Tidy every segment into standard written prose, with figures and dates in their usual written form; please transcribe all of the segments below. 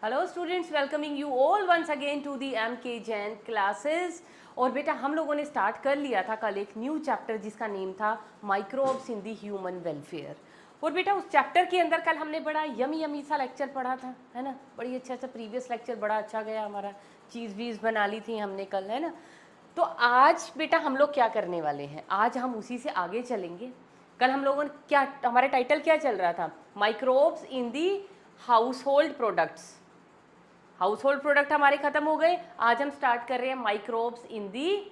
Hello students, welcoming you all once again to the MK Jain classes. और बेटा हम लोगों ने स्टार्ट कर लिया था कल एक न्यू चैप्टर जिसका नेम था microbes in the human welfare. और बेटा उस चैप्टर के अंदर कल हमने बड़ा यमी यमी सा लेक्चर पढ़ा था, है ना। बड़ी अच्छा सा प्रीवियस लेक्चर बड़ा अच्छा गया हमारा, चीज़ वीज़ बना ली थी हमने कल, है ना। तो आज बेटा हम लोग क्या करने वाले हैं, आज हम उसी से आगे चलेंगे। कल हम लोगों ने क्या, हमारा टाइटल क्या चल रहा था, microbes in the house hold products. House hold product हमारे खत्म हो गए, आज हम स्टार्ट कर रहे हैं microbes in the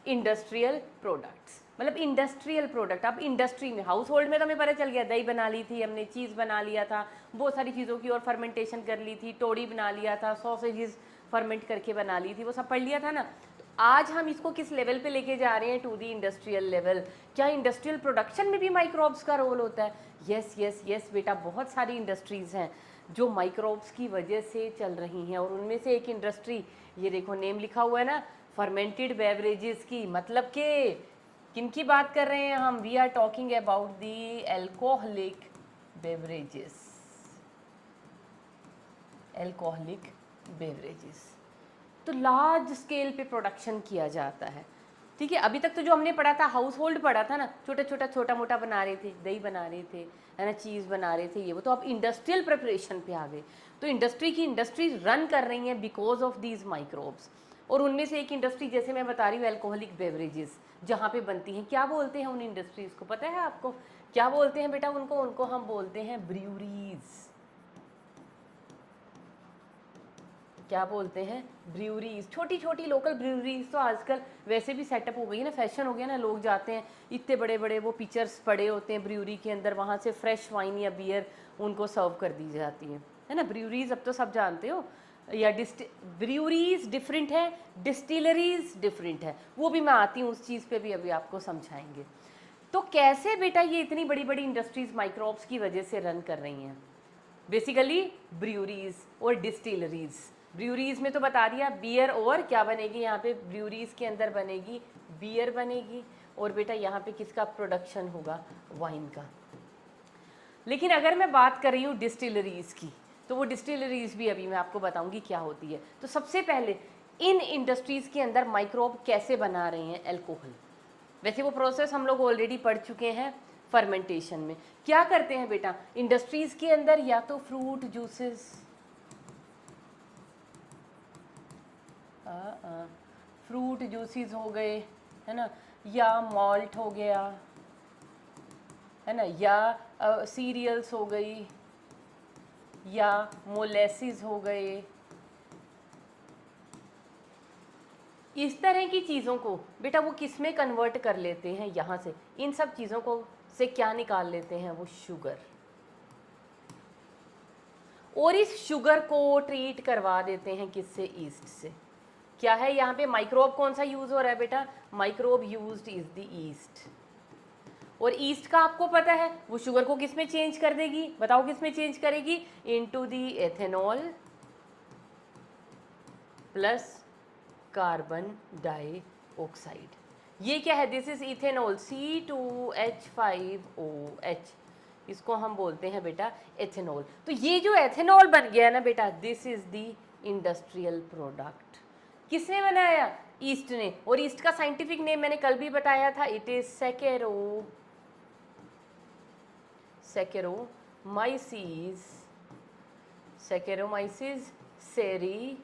industrial products. मतलब इंडस्ट्रियल प्रोडक्ट, अब इंडस्ट्री में, हाउस होल्ड में तो हमें पता चल गया, दही बना ली थी हमने, चीज़ बना लिया था, बहुत सारी चीज़ों की और फर्मेंटेशन कर ली थी, टोड़ी बना लिया था, सॉसेजेस फर्मेंट करके बना ली थी, वो सब पढ़ लिया था ना। तो आज हम इसको किस लेवल पे लेके जा रहे हैं, टू दी इंडस्ट्रियल लेवल। क्या इंडस्ट्रियल प्रोडक्शन में भी माइक्रोब्स का रोल होता है? यस यस यस बेटा, बहुत सारी इंडस्ट्रीज़ हैं जो माइक्रोब्स की वजह से चल रही हैं। और उनमें से एक इंडस्ट्री, ये देखो नेम लिखा हुआ है ना, फर्मेंटेड बेवरेजेस की। मतलब कि किन की बात कर रहे हैं हम? We are talking about the alcoholic beverages. Alcoholic beverages तो लार्ज स्केल पे प्रोडक्शन किया जाता है, ठीक है। अभी तक तो जो हमने पढ़ा था, हाउस होल्ड पढ़ा था ना, छोटा मोटा बना रहे थे, दही बना रहे थे, है ना, चीज़ बना रहे थे, ये वो। तो अब इंडस्ट्रियल प्रिपरेशन पे आ गए। तो इंडस्ट्रीज रन कर रही हैं बिकॉज ऑफ दीज माइक्रोब्स। और उनमें से एक इंडस्ट्री, जैसे मैं बता रही हूँ, एल्कोहलिक बेवरेजेस जहाँ पे बनती हैं, क्या बोलते हैं उन इंडस्ट्रीज़ को, पता है आपको? क्या बोलते हैं बेटा उनको? उनको हम बोलते हैं ब्रूरीज। क्या बोलते हैं? ब्रूरीज। छोटी छोटी लोकल ब्रूरीज तो आजकल वैसे भी सेटअप हो गई है ना, फैशन हो गया ना, लोग जाते हैं, इतने बड़े बड़े वो पिक्चर्स पड़े होते हैं ब्रूरी के अंदर, वहाँ से फ्रेश वाइन या बियर उनको सर्व कर दी जाती है ना। ब्रूरीज अब तो सब जानते हो। या ब्रूरीज डिफरेंट है, डिस्टिलरीज डिफरेंट है, वो भी मैं आती हूँ उस चीज़ पे भी, अभी आपको समझाएंगे। तो कैसे बेटा ये इतनी बड़ी बड़ी इंडस्ट्रीज माइक्रोब्स की वजह से रन कर रही हैं? बेसिकली ब्रूरीज और डिस्टिलरीज। ब्रूरीज में तो बता दिया, बियर और क्या बनेगी यहाँ पे, ब्रूरीज के अंदर बनेगी बियर बनेगी। और बेटा यहाँ पे किसका प्रोडक्शन होगा? वाइन का। लेकिन अगर मैं बात कर रही हूँ डिस्टिलरीज की, तो वो डिस्टिलरीज भी अभी मैं आपको बताऊंगी क्या होती है। तो सबसे पहले इन इंडस्ट्रीज़ के अंदर माइक्रोब कैसे बना रहे हैं एल्कोहल। वैसे वो प्रोसेस हम लोग ऑलरेडी पढ़ चुके हैं फर्मेंटेशन में। क्या करते हैं बेटा इंडस्ट्रीज़ के अंदर? या तो फ्रूट जूसेस, फ्रूट जूसेस हो गए, है ना, या मॉल्ट हो गया, है ना, या सीरियल्स हो गई, या मोलेसिस हो गए। इस तरह की चीज़ों को बेटा वो किस में कन्वर्ट कर लेते हैं? यहाँ से इन सब चीज़ों को से क्या निकाल लेते हैं? वो शुगर। और इस शुगर को ट्रीट करवा देते हैं किससे? ईस्ट से। क्या है यहाँ पे? माइक्रोब कौन सा यूज़ हो रहा है बेटा? Microbe used is the east. और ईस्ट का आपको पता है वो शुगर को किस में चेंज कर देगी? बताओ किस में चेंज करेगी? Into the ethanol plus carbon dioxide. ये क्या है? This is ethanol, C2H5OH। इसको हम बोलते हैं बेटा एथेनॉल। तो ये जो एथेनॉल बन गया ना बेटा, this is the industrial product. किसने बनाया? ईस्ट ने। और ईस्ट का साइंटिफिक नेम मैंने कल भी बताया था, इट इज सैकेरोमाइसीस, सैकेरोमाइसीस सेरीवेसी,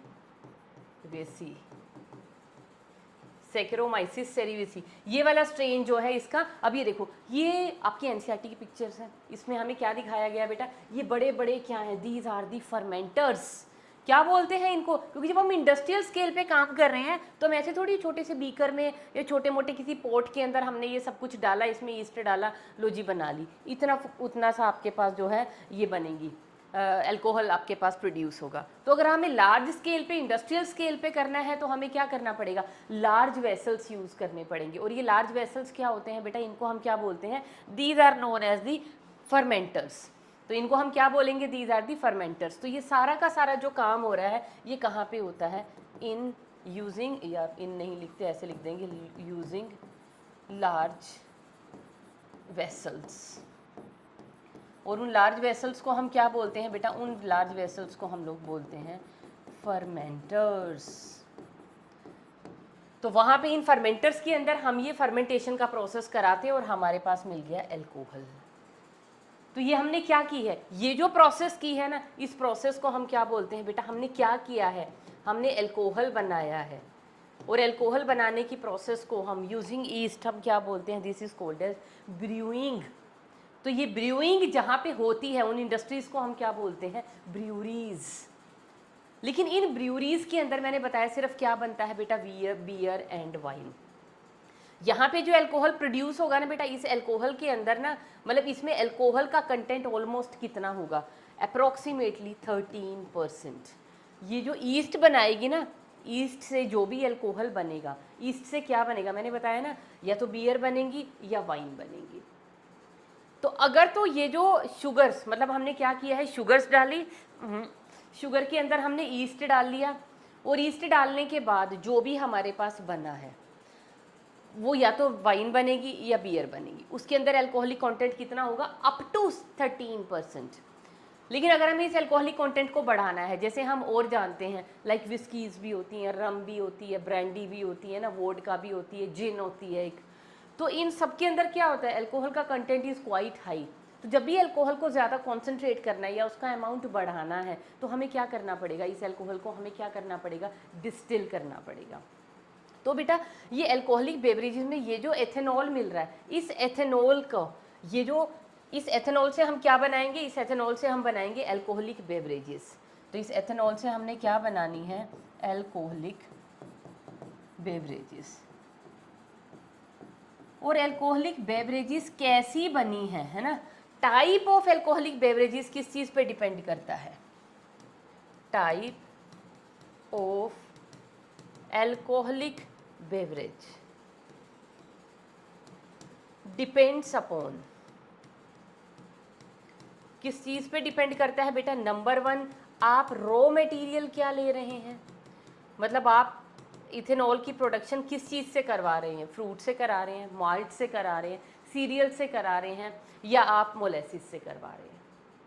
सैकेरोमाइसिस सेरीवेसी। ये वाला स्ट्रेन जो है इसका, अब ये देखो, ये आपकी एनसीईआरटी की पिक्चर्स हैं, इसमें हमें क्या दिखाया गया बेटा? ये बड़े बड़े क्या हैं? These are the fermenters. क्या बोलते हैं इनको? क्योंकि जब हम इंडस्ट्रियल स्केल पे काम कर रहे हैं तो हम ऐसे थोड़ी छोटे से बीकर में या छोटे मोटे किसी पोर्ट के अंदर हमने ये सब कुछ डाला, इसमें ईस्ट डाला, लो जी बना ली, इतना उतना सा आपके पास जो है ये बनेगी, अल्कोहल आपके पास प्रोड्यूस होगा। तो अगर हमें लार्ज स्केल पे, इंडस्ट्रियल स्केल पे करना है तो हमें क्या करना पड़ेगा? लार्ज वेसल्स यूज़ करने पड़ेंगे। और ये लार्ज वेसल्स क्या होते हैं बेटा? इनको हम क्या बोलते हैं? These are known as the fermenters. तो इनको हम क्या बोलेंगे? These are the fermenters. तो ये सारा का सारा जो काम हो रहा है ये कहाँ पे होता है? इन यूजिंग, या इन नहीं लिखते, ऐसे लिख देंगे, यूजिंग लार्ज वेसल्स। और उन लार्ज वेसल्स को हम क्या बोलते हैं बेटा? उन लार्ज वेसल्स को हम लोग बोलते हैं फर्मेंटर्स। तो वहाँ पे इन फर्मेंटर्स के अंदर हम ये फर्मेंटेशन का प्रोसेस कराते हैं और हमारे पास मिल गया अल्कोहल। तो ये हमने क्या की है, ये जो प्रोसेस की है ना, इस प्रोसेस को हम क्या बोलते हैं बेटा? हमने क्या किया है? हमने अल्कोहल बनाया है। और अल्कोहल बनाने की प्रोसेस को हम यूजिंग ईस्ट हम क्या बोलते हैं? This is called as brewing. तो ये ब्रूइंग जहाँ पे होती है उन इंडस्ट्रीज़ को हम क्या बोलते हैं? ब्रूरीज। लेकिन इन ब्रूरीज के अंदर मैंने बताया सिर्फ क्या बनता है बेटा? Beer and wine. यहाँ पे जो अल्कोहल प्रोड्यूस होगा ना बेटा, इस अल्कोहल के अंदर ना, मतलब इसमें अल्कोहल का कंटेंट ऑलमोस्ट कितना होगा? अप्रोक्सीमेटली 13%। ये जो ईस्ट बनाएगी ना, ईस्ट से जो भी अल्कोहल बनेगा, ईस्ट से क्या बनेगा? मैंने बताया ना, या तो बियर बनेगी या वाइन बनेगी। तो अगर तो ये जो शुगर्स, मतलब हमने क्या किया है? शुगर्स डाली, शुगर के अंदर हमने ईस्ट डाल लिया, और ईस्ट डालने के बाद जो भी हमारे पास बना है वो या तो वाइन बनेगी या बियर बनेगी। उसके अंदर अल्कोहलिक कंटेंट कितना होगा? Up to 13%। लेकिन अगर हमें इस अल्कोहलिक कंटेंट को बढ़ाना है, जैसे हम और जानते हैं, लाइक विस्कीज़ भी होती हैं, रम भी होती है, ब्रांडी भी होती है ना, वोडका भी होती है, जिन होती है एक, तो इन सब के अंदर क्या होता है? अल्कोहल का कंटेंट इज़ क्वाइट हाई। तो जब भी अल्कोहल को ज़्यादा कॉन्सेंट्रेट करना है या उसका अमाउंट बढ़ाना है, तो हमें क्या करना पड़ेगा? इस अल्कोहल को हमें क्या करना पड़ेगा? डिस्टिल करना पड़ेगा। तो बेटा ये अल्कोहलिक बेवरेजेस में ये जो एथेनॉल मिल रहा है, इस एथेनॉल को, ये जो इस एथेनॉल से हम क्या बनाएंगे? इस एथेनॉल से हम बनाएंगे अल्कोहलिक बेवरेजेस। तो इस एथेनॉल से हमने क्या बनानी है? Alcoholic beverages. और अल्कोहलिक बेवरेजेस कैसी बनी है ना? टाइप ऑफ अल्कोहलिक बेवरेजेस किस चीज़ पे डिपेंड करता है? Type of alcoholic beverage depends upon, किस चीज़ पे डिपेंड करता है बेटा? नंबर 1, आप रॉ मटेरियल क्या ले रहे हैं, मतलब आप इथेनॉल की प्रोडक्शन किस चीज़ से करवा रहे हैं? फ्रूट से करा रहे हैं, माल्ट से करा रहे हैं, सीरियल से करा रहे हैं, या आप मोलेसिस से करवा रहे हैं?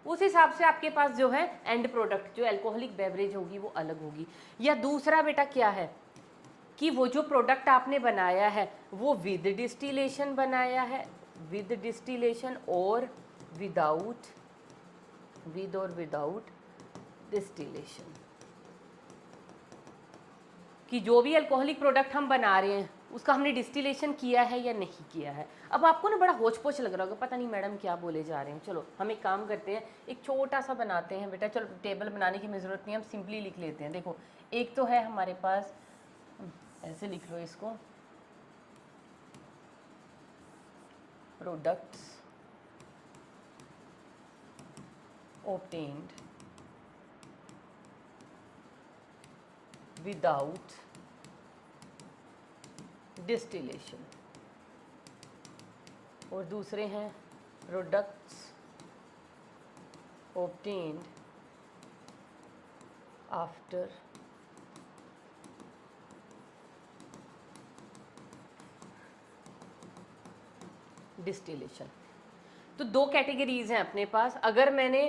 उस हिसाब से आपके पास जो है एंड प्रोडक्ट जो अल्कोहलिक बेवरेज होगी वो अलग होगी। या दूसरा बेटा क्या है कि वो जो प्रोडक्ट आपने बनाया है वो विद डिस्टिलेशन बनाया है, विद डिस्टिलेशन और विदाउट, विद और विदाउट डिस्टिलेशन, कि जो भी अल्कोहलिक प्रोडक्ट हम बना रहे हैं उसका हमने डिस्टिलेशन किया है या नहीं किया है। अब आपको ना बड़ा होच पोच लग रहा होगा, पता नहीं मैडम क्या बोले जा रहे हैं। चलो हम एक काम करते हैं, एक छोटा सा बनाते हैं बेटा। चलो टेबल बनाने की ज़रूरत नहीं, हम सिंपली लिख लेते हैं। देखो एक तो है हमारे पास, ऐसे लिख लो इसको, प्रोडक्ट्स obtained without distillation, और दूसरे हैं प्रोडक्ट्स obtained आफ्टर डिस्टिलेशन। तो दो कैटेगरीज हैं अपने पास, अगर मैंने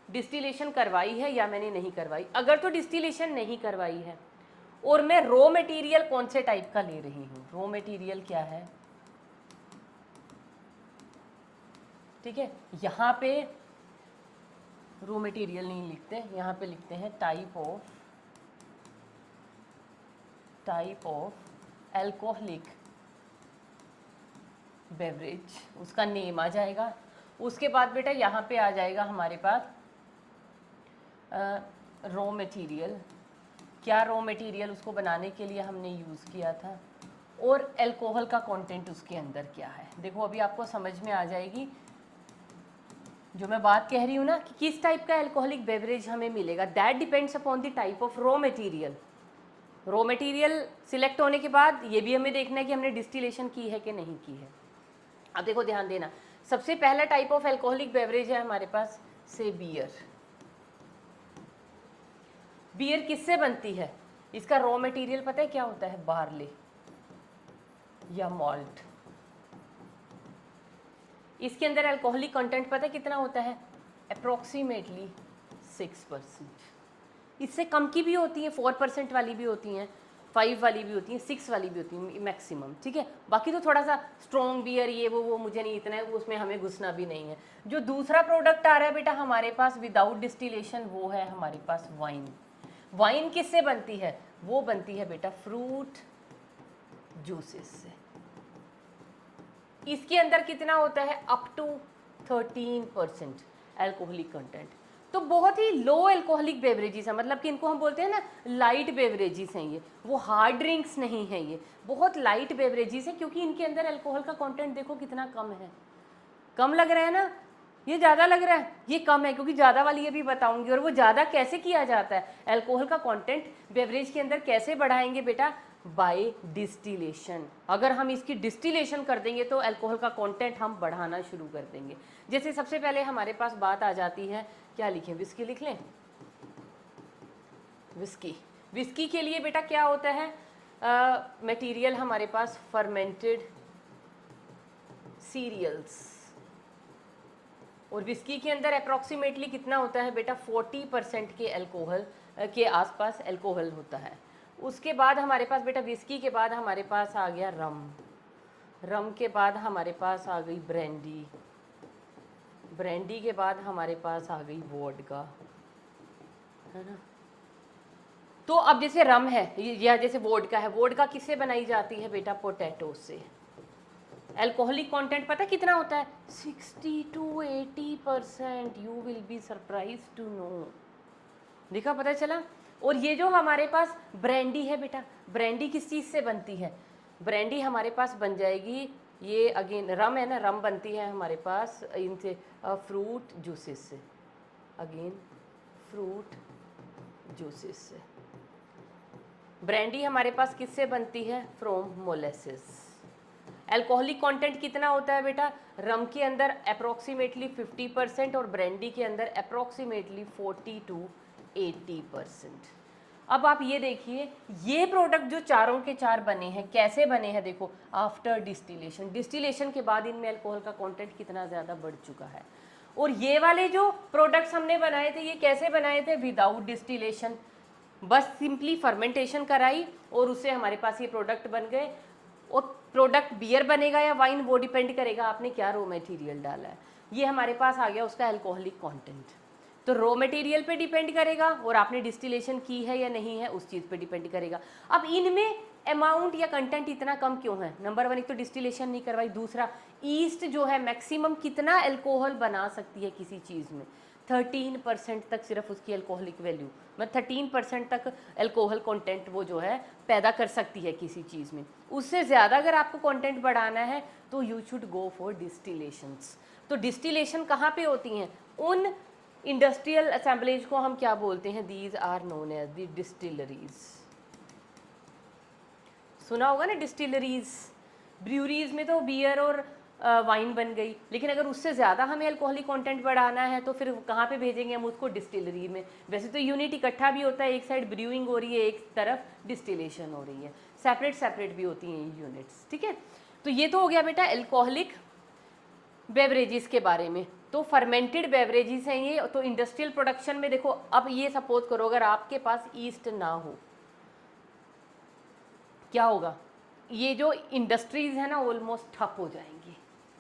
डिस्टिलेशन करवाई है या मैंने नहीं करवाई। अगर तो डिस्टिलेशन नहीं करवाई है और मैं रॉ मटेरियल कौन से टाइप का ले रही हूँ, रॉ मटेरियल क्या है, ठीक है, यहाँ पे रॉ मटेरियल नहीं लिखते, यहाँ पे लिखते हैं टाइप ऑफ अल्कोहलिक बेवरेज, उसका नेम आ जाएगा। उसके बाद बेटा यहाँ पे आ जाएगा हमारे पास रॉ मटेरियल, क्या रॉ मटेरियल उसको बनाने के लिए हमने यूज़ किया था, और अल्कोहल का कंटेंट उसके अंदर क्या है। देखो अभी आपको समझ में आ जाएगी जो मैं बात कह रही हूँ ना, कि किस टाइप का अल्कोहलिक बेवरेज हमें मिलेगा, that depends upon the type of raw material. Raw material select होने के बाद ये भी हमें देखना है कि हमने डिस्टिलेशन की है कि नहीं की है। अब देखो ध्यान देना, सबसे पहला टाइप ऑफ अल्कोहलिक बेवरेज है हमारे पास से बियर। बियर किससे बनती है? इसका रॉ मटेरियल पता है क्या होता है? बार्ले या मॉल्ट। इसके अंदर अल्कोहलिक कंटेंट पता है कितना होता है? अप्रोक्सीमेटली 6%। इससे कम की भी होती हैं, 4% वाली भी होती हैं, 5 वाली भी होती हैं, 6 वाली भी होती हैं मैक्सिमम, ठीक है। बाकी तो थोड़ा सा स्ट्रॉन्ग बियर ये वो मुझे नहीं इतना है, उसमें हमें घुसना भी नहीं है। जो दूसरा प्रोडक्ट आ रहा है बेटा हमारे पास विदाउट डिस्टिलेशन, वो है हमारे पास वाइन। वाइन किससे बनती है? वो बनती है बेटा फ्रूट जूसेस से। इसके अंदर कितना होता है? Up to 13% alcoholic content. तो बहुत ही लो अल्कोहलिक बेवरेजेस है, मतलब कि इनको हम बोलते हैं ना लाइट बेवरेजेस हैं ये, वो हार्ड ड्रिंक्स नहीं है, ये बहुत लाइट बेवरेजेस हैं, क्योंकि इनके अंदर अल्कोहल का कंटेंट देखो कितना कम है। कम लग रहा है ना? ये ज़्यादा लग रहा है, ये कम है, क्योंकि ज़्यादा वाली ये भी बताऊंगी। और वो ज़्यादा कैसे किया जाता है? अल्कोहल का कंटेंट बेवरेज के अंदर कैसे बढ़ाएंगे बेटा? By distillation. अगर हम इसकी डिस्टिलेशन कर देंगे तो अल्कोहल का कंटेंट हम बढ़ाना शुरू कर देंगे। जैसे सबसे पहले हमारे पास बात आ जाती है, क्या लिखें? विस्की लिख लें। विस्की, विस्की के लिए बेटा क्या होता है? मटेरियल हमारे पास फर्मेंटेड सीरियल्स, और विस्की के अंदर अप्रॉक्सीमेटली कितना होता है बेटा? 40% के अल्कोहल के आसपास अल्कोहल होता है। उसके बाद हमारे पास बेटा विस्की के बाद हमारे पास आ गया रम, रम के बाद हमारे पास आ गई ब्रांडी, ब्रांडी के बाद हमारे पास आ गई वोडका, है ना। तो अब जैसे रम है या जैसे वोडका है, वोडका किससे बनाई जाती है बेटा? पोटैटो से। अल्कोहलिक कंटेंट पता कितना होता है? 60 to 80%। You will be surprise to know. देखा, पता चला। और ये जो हमारे पास ब्रांडी है बेटा, ब्रांडी किस चीज़ से बनती है? ब्रांडी हमारे पास बन जाएगी, ये अगेन रम है ना, रम बनती है हमारे पास इनसे फ्रूट जूसेस से, अगेन फ्रूट जूसेस से। ब्रांडी हमारे पास किससे बनती है? From molasses. अल्कोहलिक कंटेंट कितना होता है बेटा? रम के अंदर अप्रोक्सीमेटली 50% और ब्रांडी के अंदर अप्रोक्सीमेटली 40 to 80%। अब आप ये देखिए, ये प्रोडक्ट जो चारों के चार बने हैं, कैसे बने हैं? देखो, आफ्टर डिस्टिलेशन, डिस्टिलेशन के बाद इनमें अल्कोहल का कंटेंट कितना ज़्यादा बढ़ चुका है। और ये वाले जो प्रोडक्ट्स हमने बनाए थे, ये कैसे बनाए थे? विदाउट डिस्टिलेशन, बस सिंपली फर्मेंटेशन कराई और उससे हमारे पास ये प्रोडक्ट बन गए। और प्रोडक्ट बियर बनेगा या वाइन, वो डिपेंड करेगा आपने क्या रॉ मटेरियल डाला है। ये हमारे पास आ गया उसका अल्कोहलिक कंटेंट, तो रॉ मटेरियल पे डिपेंड करेगा और आपने डिस्टिलेशन की है या नहीं है उस चीज़ पे डिपेंड करेगा। अब इनमें अमाउंट या कंटेंट इतना कम क्यों है? नंबर 1, एक तो डिस्टिलेशन नहीं करवाई, दूसरा ईस्ट जो है मैक्सिमम कितना अल्कोहल बना सकती है किसी चीज़ में? 13% तक सिर्फ उसकी अल्कोहलिक वैल्यू, मतलब 13% तक अल्कोहल कंटेंट वो जो है पैदा कर सकती है किसी चीज़ में। उससे ज़्यादा अगर आपको कंटेंट बढ़ाना है तो यू शुड गो फॉर डिस्टिलेशंस। तो डिस्टिलेशन कहाँ पे होती हैं? उन इंडस्ट्रियल असेंबलीज को हम क्या बोलते हैं? These are known as the distilleries. सुना होगा ना डिस्टिलरीज। ब्रूरीज में तो बियर और वाइन बन गई, लेकिन अगर उससे ज़्यादा हमें अल्कोहलिक कंटेंट बढ़ाना है तो फिर कहाँ पे भेजेंगे हम उसको? डिस्टिलरी में। वैसे तो यूनिट इकट्ठा भी होता है, एक साइड ब्रूइंग हो रही है, एक तरफ डिस्टिलेशन हो रही है, सेपरेट सेपरेट भी होती हैं यूनिट्स, ठीक है। तो ये तो हो गया बेटा अल्कोहलिक बेवरेजेस के बारे में। तो फर्मेंटेड बेवरेजेस हैं ये। तो इंडस्ट्रियल प्रोडक्शन में देखो, अब ये सपोज करो अगर आपके पास ईस्ट ना हो, क्या होगा? ये जो इंडस्ट्रीज है ना ऑलमोस्ट ठप हो जाएंगी।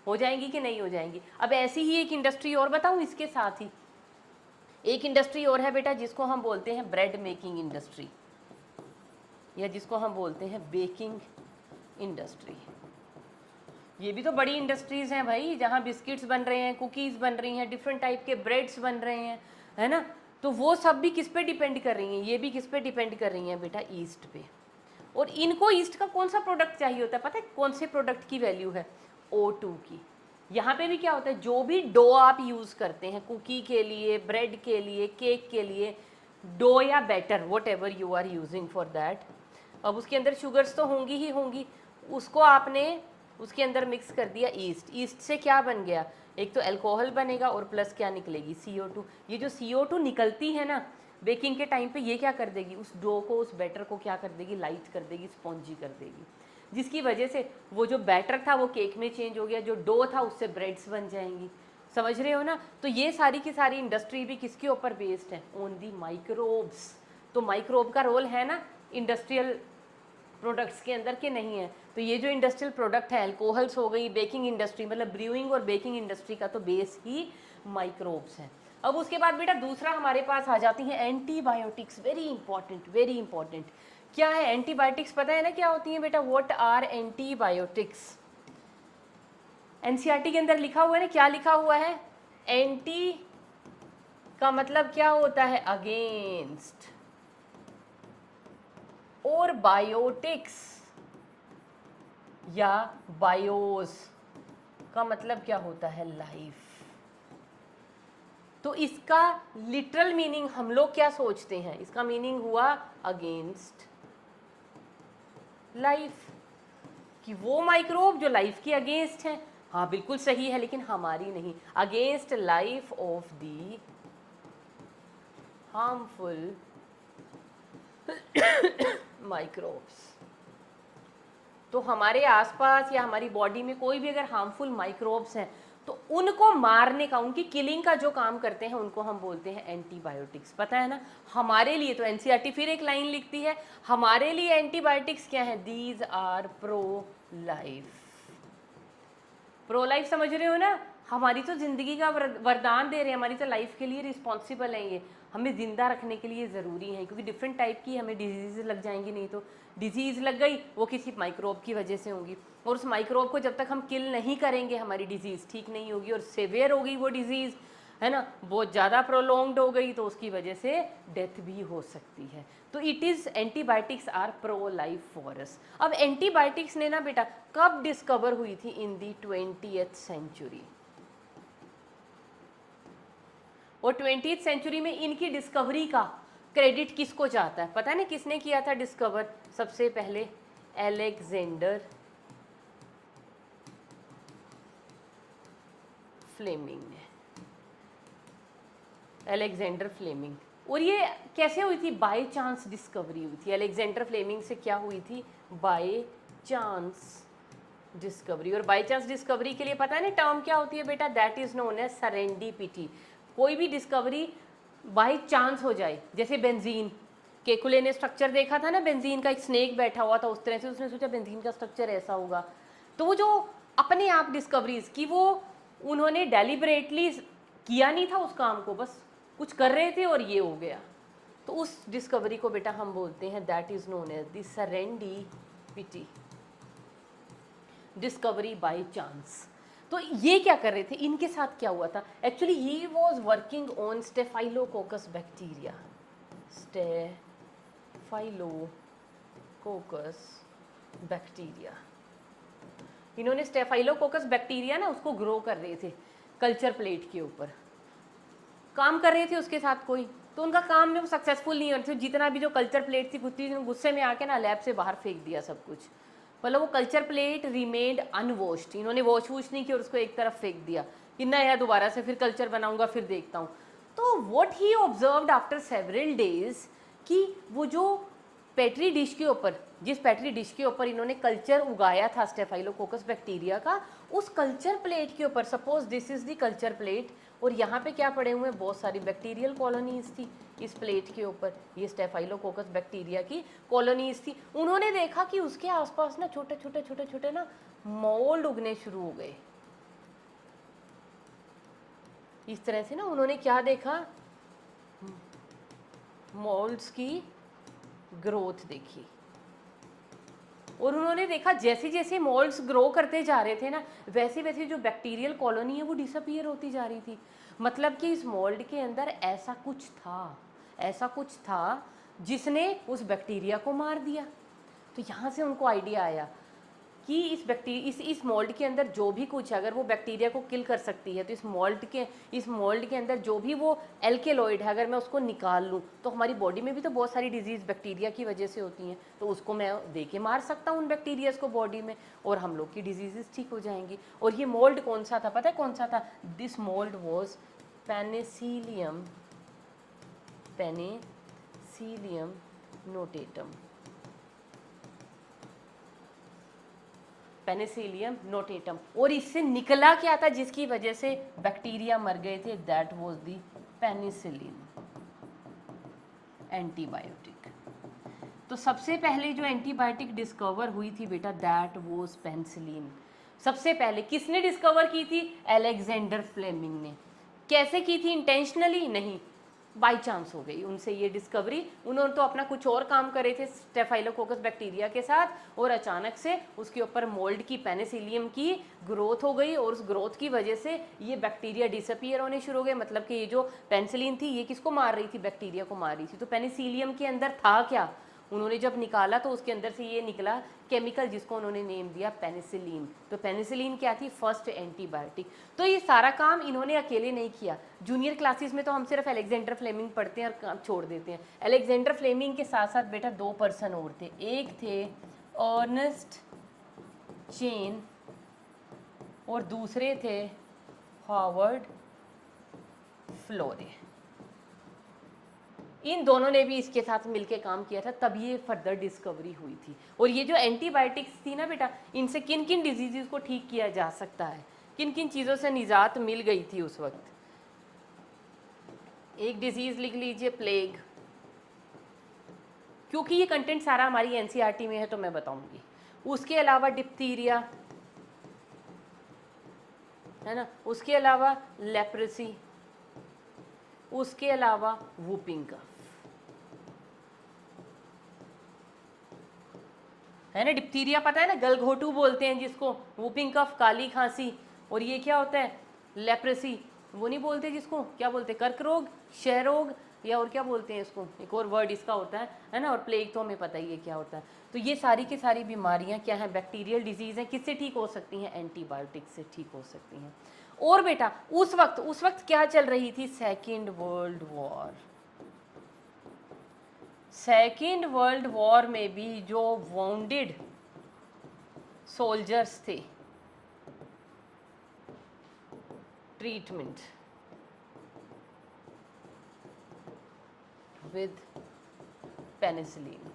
हो जाएंगी कि नहीं हो जाएंगी? अब ऐसी ही एक इंडस्ट्री और बताऊं इसके साथ ही, एक इंडस्ट्री और है बेटा जिसको हम बोलते हैं ब्रेड मेकिंग इंडस्ट्री, या जिसको हम बोलते हैं बेकिंग इंडस्ट्री। ये भी तो बड़ी इंडस्ट्रीज़ हैं भाई, जहाँ बिस्किट्स बन रहे हैं, कुकीज़ बन रही हैं, डिफरेंट टाइप के ब्रेड्स बन रहे हैं, है ना। तो वो सब भी किस पे डिपेंड कर रही हैं? ये भी किस पे डिपेंड कर रही हैं बेटा? ईस्ट पे। और इनको ईस्ट का कौन सा प्रोडक्ट चाहिए होता है? पता है कौन से प्रोडक्ट की वैल्यू है? O2 की। यहाँ पे भी क्या होता है, जो भी डो आप यूज़ करते हैं कुकी के लिए, ब्रेड के लिए, केक के लिए, dough or batter whatever you are using for that, अब उसके अंदर शुगर्स तो होंगी ही होंगी, उसको आपने उसके अंदर मिक्स कर दिया ईस्ट। ईस्ट से क्या बन गया? एक तो अल्कोहल बनेगा और प्लस क्या निकलेगी? CO2। ये जो CO2 निकलती है ना बेकिंग के टाइम पे, ये क्या कर देगी? उस डो को, उस बैटर को क्या कर देगी? लाइट कर देगी, स्पॉन्जी कर देगी। जिसकी वजह से वो जो बैटर था वो केक में चेंज हो गया, जो डो था उससे ब्रेड्स बन जाएंगी। समझ रहे हो ना? तो ये सारी की सारी इंडस्ट्री भी किसके ऊपर बेस्ड है? On the microbes. तो माइक्रोब का रोल है ना इंडस्ट्रियल प्रोडक्ट्स के अंदर के नहीं है? तो ये जो इंडस्ट्रियल प्रोडक्ट है, अल्कोहल्स हो गई, बेकिंग इंडस्ट्री मतलब ब्रूइंग और बेकिंग इंडस्ट्री का तो बेस ही माइक्रोब्स है। अब उसके बाद बेटा दूसरा हमारे पास आ जाती हैं antibiotics. Very important, very important. क्या है एंटीबायोटिक्स? पता है ना क्या होती है बेटा? What are antibiotics? एनसीईआरटी के अंदर लिखा हुआ है ना, क्या लिखा हुआ है? एंटी का मतलब क्या होता है? अगेंस्ट। और बायोटिक्स या बायोस का मतलब क्या होता है? लाइफ। तो इसका लिटरल मीनिंग हम लोग क्या सोचते हैं? इसका मीनिंग हुआ अगेंस्ट लाइफ, कि वो माइक्रोब जो लाइफ की अगेंस्ट है। हाँ बिल्कुल सही है, लेकिन हमारी नहीं। Against life of the harmful microbes. तो हमारे आसपास या हमारी बॉडी में कोई भी अगर हार्मफुल माइक्रोब्स हैं तो उनको मारने का, उनकी किलिंग का जो काम करते हैं उनको हम बोलते हैं एंटीबायोटिक्स। पता है ना? हमारे लिए तो एनसीईआरटी फिर एक लाइन लिखती है, हमारे लिए एंटीबायोटिक्स क्या है? These are pro life. Pro life समझ रहे हो ना? हमारी तो ज़िंदगी का वरदान दे रहे हैं, हमारी तो लाइफ के लिए रिस्पॉन्सिबल है, ये हमें ज़िंदा रखने के लिए ज़रूरी है। क्योंकि डिफरेंट टाइप की हमें डिजीज़ लग जाएंगी, नहीं तो डिजीज़ लग गई वो किसी माइक्रोब की वजह से होगी, और उस माइक्रोब को जब तक हम किल नहीं करेंगे हमारी डिजीज़ ठीक नहीं होगी, और सीवियर हो गई वो डिजीज़, है ना, बहुत ज़्यादा प्रोलॉन्ग्ड हो गई तो उसकी वजह से डेथ भी हो सकती है। तो it is antibiotics are pro life for us. अब एंटीबायोटिक्स ने ना बेटा कब डिस्कवर हुई थी? In the 20th century. और 20th सेंचुरी में इनकी डिस्कवरी का क्रेडिट किसको जाता है? पता है ना किसने किया था डिस्कवर? सबसे पहले अलेक्जेंडर फ्लेमिंग ने। Alexander Fleming. और ये कैसे हुई थी? बाय चांस डिस्कवरी हुई थी। अलेक्जेंडर फ्लेमिंग से क्या हुई थी? By chance discovery. और बाय चांस डिस्कवरी के लिए पता है ना टर्म क्या होती है बेटा? That is known as serendipity. कोई भी डिस्कवरी बाय चांस हो जाए, जैसे बेंजीन, केकुले ने स्ट्रक्चर देखा था ना बेंजीन का, एक स्नेक बैठा हुआ था उस तरह से, उसने सोचा बेंजीन का स्ट्रक्चर ऐसा होगा। तो वो जो अपने आप डिस्कवरीज की, वो उन्होंने डेलिबरेटली किया नहीं था उस काम को, बस कुछ कर रहे थे और ये हो गया। तो उस डिस्कवरी को बेटा हम बोलते हैं that is known as the serendipity, discovery by chance. तो ये क्या कर रहे थे? इनके साथ क्या हुआ था? Actually he was working on staphylococcus bacteria. Staphylococcus bacteria. इन्होंने स्टेफाइलोकोकस बैक्टीरिया ना उसको ग्रो कर रहे थे कल्चर प्लेट के ऊपर, काम कर रहे थे उसके साथ कोई, तो उनका काम में वो सक्सेसफुल नहीं हो रहे थे। जितना भी जो कल्चर प्लेट थी गुस्से में आके ना लैब से बाहर फेंक दिया सब कुछ। मतलब वो कल्चर प्लेट रिमेन्ड अनवॉश्ड, इन्होंने वॉश वूश नहीं किया और उसको एक तरफ फेंक दिया कि नया दोबारा से फिर कल्चर बनाऊंगा फिर देखता हूँ। तो what he observed after several days कि वो जो पेट्री डिश के ऊपर, जिस पेट्री डिश के ऊपर इन्होंने कल्चर उगाया था स्टेफाइलोकोकस बैक्टीरिया का, उस कल्चर प्लेट के ऊपर, suppose this is the culture plate, और यहाँ पे क्या पड़े हुए हैं? बहुत सारी बैक्टीरियल कॉलोनीज थी इस प्लेट के ऊपर, ये स्टेफाइलोकोकस बैक्टीरिया की कॉलोनीज थी। उन्होंने देखा कि उसके आसपास ना छोटे छोटे छोटे छोटे ना मोल्ड उगने शुरू हो गए। इस तरह से ना उन्होंने क्या देखा? मोल्ड्स की ग्रोथ देखी, और उन्होंने देखा जैसे जैसे मोल्ड्स ग्रो करते जा रहे थे ना, वैसे वैसे जो बैक्टीरियल कॉलोनी है वो डिसअपीयर होती जा रही थी। मतलब कि इस मोल्ड के अंदर ऐसा कुछ था, ऐसा कुछ था जिसने उस बैक्टीरिया को मार दिया। तो यहाँ से उनको आइडिया आया कि इस मोल्ड के अंदर जो भी कुछ है, अगर वो बैक्टीरिया को किल कर सकती है, तो इस मोल्ड के अंदर जो भी वो एल्केलॉइड है, अगर मैं उसको निकाल लूँ तो हमारी बॉडी में भी तो बहुत सारी डिजीज़ बैक्टीरिया की वजह से होती हैं, तो उसको मैं दे के मार सकता हूँ उन बैक्टीरियाज को बॉडी में, और हम लोग की डिजीज़ ठीक हो जाएंगी। और ये मोल्ड कौन सा था? पता है कौन सा था? This mould was Penicillium notatum. Penicillium notatum. और इससे निकला क्या था जिसकी वजह से बैक्टीरिया मर गए थे? That was the penicillin antibiotic. तो सबसे पहले जो एंटीबायोटिक डिस्कवर हुई थी बेटा, दैट वाज पेनिसिलिन। सबसे पहले किसने डिस्कवर की थी? अलेक्जेंडर फ्लेमिंग ने। कैसे की थी? इंटेंशनली नहीं, बाई चांस हो गई उनसे ये डिस्कवरी। उन्होंने तो अपना कुछ और काम करे थे स्टेफाइलोकोकस बैक्टीरिया के साथ, और अचानक से उसके ऊपर मोल्ड की, पेनिसिलियम की ग्रोथ हो गई, और उस ग्रोथ की वजह से ये बैक्टीरिया डिसअपियर होने शुरू हो गए। मतलब कि ये जो पेनिसिलिन थी ये किसको मार रही थी? बैक्टीरिया को मार रही थी। तो पेनिसिलियम के अंदर था क्या? उन्होंने जब निकाला तो उसके अंदर से ये निकला केमिकल जिसको उन्होंने नेम दिया पेनिसिलिन। तो पेनिसिलिन क्या थी? First antibiotic. तो ये सारा काम इन्होंने अकेले नहीं किया। जूनियर क्लासेस में तो हम सिर्फ अलेक्जेंडर फ्लेमिंग पढ़ते हैं और काम छोड़ देते हैं। अलेक्जेंडर फ्लेमिंग के साथ साथ बेटा 2 पर्सन और थे। एक थे अर्नेस्ट चेन और दूसरे थे हॉवर्ड फ्लोरे। इन दोनों ने भी इसके साथ मिलके काम किया था, तब ये फर्दर डिस्कवरी हुई थी। और ये जो एंटीबायोटिक्स थी ना बेटा, इनसे किन किन डिजीज़ को ठीक किया जा सकता है, किन किन चीज़ों से निजात मिल गई थी उस वक्त। एक डिजीज़ लिख लीजिए, प्लेग, क्योंकि ये कंटेंट सारा हमारी एनसीईआरटी में है तो मैं बताऊंगी। उसके अलावा डिप्थीरिया है ना, उसके अलावा लेप्रेसी, उसके अलावा वूपिंग कफ, है ना। डिप्थीरिया पता है ना, गलघोटू बोलते हैं जिसको, वूपिंग कफ काली खांसी, और ये क्या होता है? लेप्रेसी। वो नहीं बोलते जिसको, क्या बोलते हैं? कर्क रोग, क्षय रोग, या और क्या बोलते हैं इसको, एक और वर्ड इसका होता है ना। और प्लेग तो हमें पता ही है क्या होता है। तो ये सारी की सारी बीमारियां क्या हैं? बैक्टीरियल डिजीज़ हैं। किससे ठीक हो सकती हैं? एंटीबायोटिक से ठीक हो सकती हैं। और बेटा उस वक्त क्या चल रही थी? Second world war. Second world war में भी जो वाउंडेड सोल्जर्स थे, ट्रीटमेंट विद पेनिसिलिन,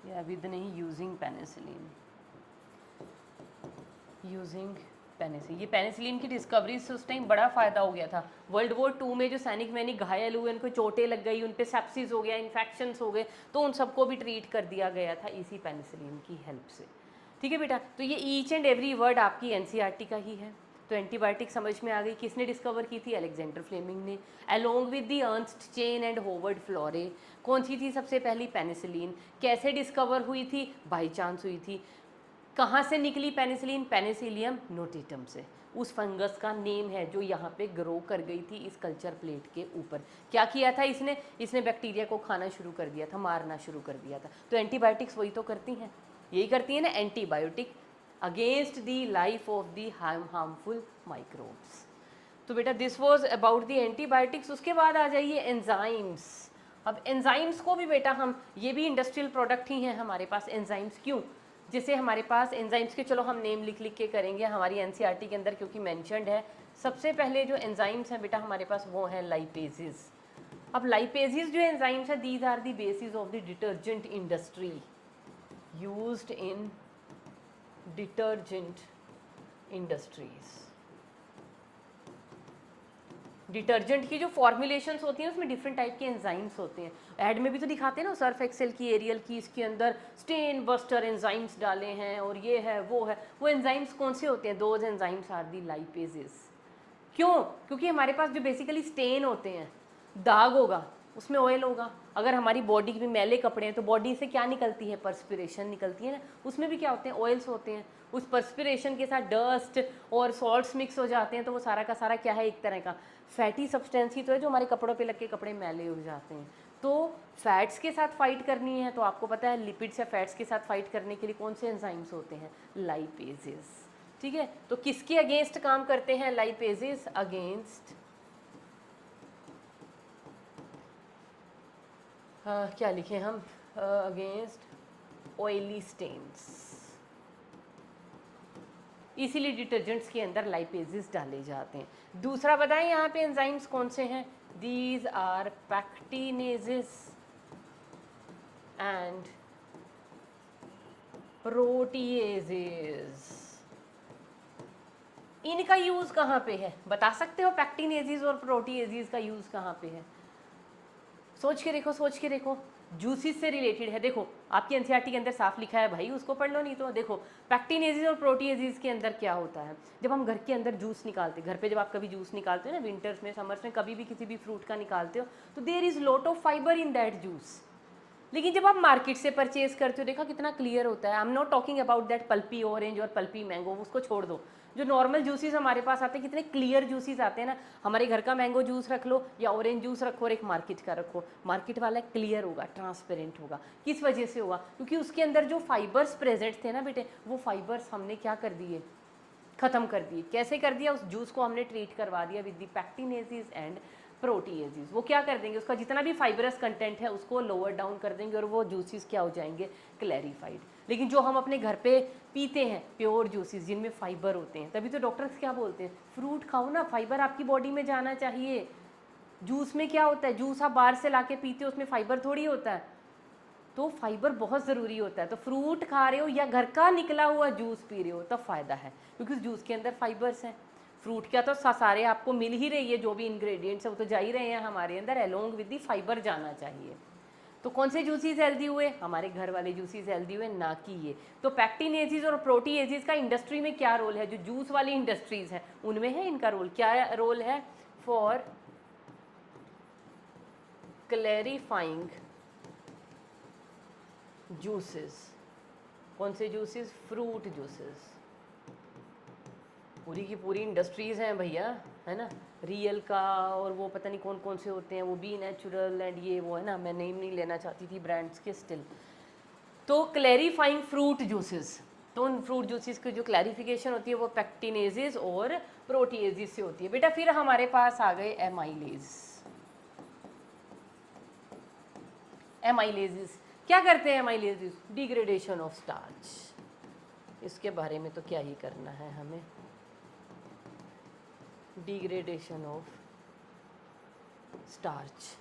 या विद नहीं, यूजिंग पेनिसिलिन, यूजिंग पेनिसिलिन। ये पेनिसिलिन की डिस्कवरी से उस टाइम बड़ा फ़ायदा हो गया था। वर्ल्ड वॉर 2 में जो सैनिक वैनिक घायल हुए, उनको चोटें लग गई, उन पे सेप्सिस हो गया, इन्फेक्शंस हो गए, तो उन सबको भी ट्रीट कर दिया गया था इसी पेनिसिलिन की हेल्प से। ठीक है बेटा, तो ये ईच एंड एवरी वर्ड आपकी एनसीईआरटी का ही है। तो एंटीबायोटिक समझ में आ गई। किसने डिस्कवर की थी? अलेक्जेंडर फ्लेमिंग ने, along with the Ernst Chain and Howard Florey. कौन सी थी सबसे पहली? पेनिसिलिन। कैसे डिस्कवर हुई थी? बाई चांस हुई थी। कहाँ से निकली पेनिसिलिन? पेनिसिलियम नोटेटम से। उस फंगस का नेम है जो यहाँ पे ग्रो कर गई थी इस कल्चर प्लेट के ऊपर। क्या किया था इसने बैक्टीरिया को खाना शुरू कर दिया था, मारना शुरू कर दिया था। तो एंटीबायोटिक्स वही तो करती हैं, यही करती है ना, antibiotic against the life of the harmful microbes. तो बेटा this was about the antibiotics. उसके बाद आ जाइए एंजाइम्स। अब एंजाइम्स को भी बेटा हम, ये भी इंडस्ट्रियल प्रोडक्ट ही हैं हमारे पास एंजाइम्स। क्यों? जैसे हमारे पास एंजाइम्स के, चलो हम नेम लिख लिख के करेंगे हमारी एनसीईआरटी के अंदर क्योंकि मेंशन्ड है। सबसे पहले जो एंजाइम्स हैं बेटा हमारे पास वो हैं लाइपेजेस। अब लाइपेजेस जो एंजाइम्स हैं, these are the basis of the detergent industry, used in detergent industries. Detergent की जो फॉर्मुलेशंस होती हैं उसमें डिफरेंट टाइप के एंजाइम्स होते हैं। ऐड में भी तो दिखाते हैं ना, सर्फ एक्सेल की, एरियल की, इसके अंदर स्टेन बस्टर एंजाइम्स डाले हैं और ये है वो है। वो एंजाइम्स कौन से होते हैं? Those enzymes are the lipases. क्यों? क्योंकि हमारे पास जो बेसिकली स्टेन होते हैं, दाग होगा उसमें ऑयल होगा। अगर हमारी बॉडी में मैले कपड़े हैं तो बॉडी से क्या निकलती है? पर्सपिरेशन निकलती है ना, उसमें भी क्या होते हैं? ऑयल्स होते हैं। उस पर्सपिरेशन के साथ डस्ट और सॉल्ट्स मिक्स हो जाते हैं, तो वो सारा का सारा क्या है? एक तरह का फैटी सब्सटेंस ही तो है जो हमारे कपड़ों पे लग के कपड़े मैले हो जाते हैं। तो फैट्स के साथ फाइट करनी है तो आपको पता है लिपिड्स या फैट्स के साथ फाइट करने के लिए कौन से एंजाइम्स होते हैं? लाइपेजेस। ठीक है, तो किसके अगेंस्ट काम करते हैं लाइपेजेस? अगेंस्ट क्या लिखें हम? Against oily stains. इसीलिए डिटर्जेंट्स के अंदर लाइपेजेस डाले जाते हैं। दूसरा बताएं यहाँ पे एंजाइम्स कौन से हैं? दीज आर पैक्टिनेजेस एंड प्रोटीएजेस, इनका यूज कहाँ पे है बता सकते हो? पैक्टिनेजेस और प्रोटीएजेस का यूज कहाँ पे है? सोच के देखो, सोच के देखो। जूसिस से रिलेटेड है। देखो आपकी एनसीईआरटी के अंदर साफ लिखा है भाई, उसको पढ़ लो। नहीं तो देखो पैक्टिनेजेस और प्रोटीएजेस के अंदर क्या होता है। जब हम घर के अंदर जूस निकालते, घर पे जब आप कभी जूस निकालते हो ना, विंटर्स में, समर्स में, कभी भी किसी भी फ्रूट का निकालते हो, तो there is lot of fibre in that juice. लेकिन जब आप मार्केट से परचेज करते हो, देखा कितना क्लियर होता है। I am not talking about that pulpy orange और पल्पी मैंगो, उसको छोड़ दो। जो नॉर्मल जूसेस हमारे पास आते हैं, कितने क्लियर जूसेस आते हैं ना। हमारे घर का मैंगो जूस रख लो या ऑरेंज जूस रखो और एक मार्केट का रखो, मार्केट वाला क्लियर होगा, ट्रांसपेरेंट होगा। किस वजह से होगा? क्योंकि उसके अंदर जो फाइबर्स प्रेजेंट थे ना बेटे, वो फाइबर्स हमने क्या कर दिए, ख़त्म कर दिए। कैसे कर दिया? उस जूस को हमने ट्रीट करवा दिया विद दी पैक्टिनेजेस एंड प्रोटीएजेस। वो क्या कर देंगे, उसका जितना भी फाइबरस कंटेंट है उसको लोअर डाउन कर देंगे और वो जूसेस क्या हो जाएंगे, क्लैरिफाइड। लेकिन जो हम अपने घर पे पीते हैं प्योर जूसेस जिनमें फाइबर होते हैं, तभी तो डॉक्टर्स क्या बोलते हैं, फ्रूट खाओ ना, फाइबर आपकी बॉडी में जाना चाहिए। जूस में क्या होता है, जूस आप बाहर से ला के पीते हो, उसमें फाइबर थोड़ी होता है। तो फाइबर बहुत ज़रूरी होता है। तो फ्रूट खा रहे हो या घर का निकला हुआ जूस पी रहे हो तब फ़ायदा है, क्योंकि उस जूस के अंदर फाइबर्स हैं। फ्रूट क्या तो सारे आपको मिल ही रही है, जो भी इंग्रेडिएंट्स है वो तो जा ही रहे हैं हमारे अंदर, अलोंग विद दी फाइबर जाना चाहिए। तो कौन से जूसेस हेल्दी हुए? हमारे घर वाले जूसेस हेल्दी हुए, ना कि ये। तो पैक्टिनेजेस और प्रोटीएजेस का इंडस्ट्री में क्या रोल है? जो जूस वाली इंडस्ट्रीज़ है उनमें है इनका रोल। क्या रोल है? For clarifying juices. कौन से जूसेस? Fruit juices. पूरी की पूरी इंडस्ट्रीज़ हैं भैया, है ना। रियल का और वो पता नहीं कौन कौन से होते हैं, वो बी नेचुरल एंड ये वो, है ना। मैं नेम नहीं लेना चाहती थी ब्रांड्स के स्टिल। तो क्लैरिफाइंग फ्रूट जूसेस, तो उन फ्रूट जूसेस की जो क्लैरिफिकेशन होती है वो पैक्टिनेजेस और प्रोटीएजेस से होती है। बेटा फिर हमारे पास आ गए एमाइलेज। एमाइलेजेस क्या करते हैं? एमाइलेजेस डिग्रेडेशन ऑफ स्टार्च। इसके बारे में तो क्या ही करना है हमें। Degradation of starch.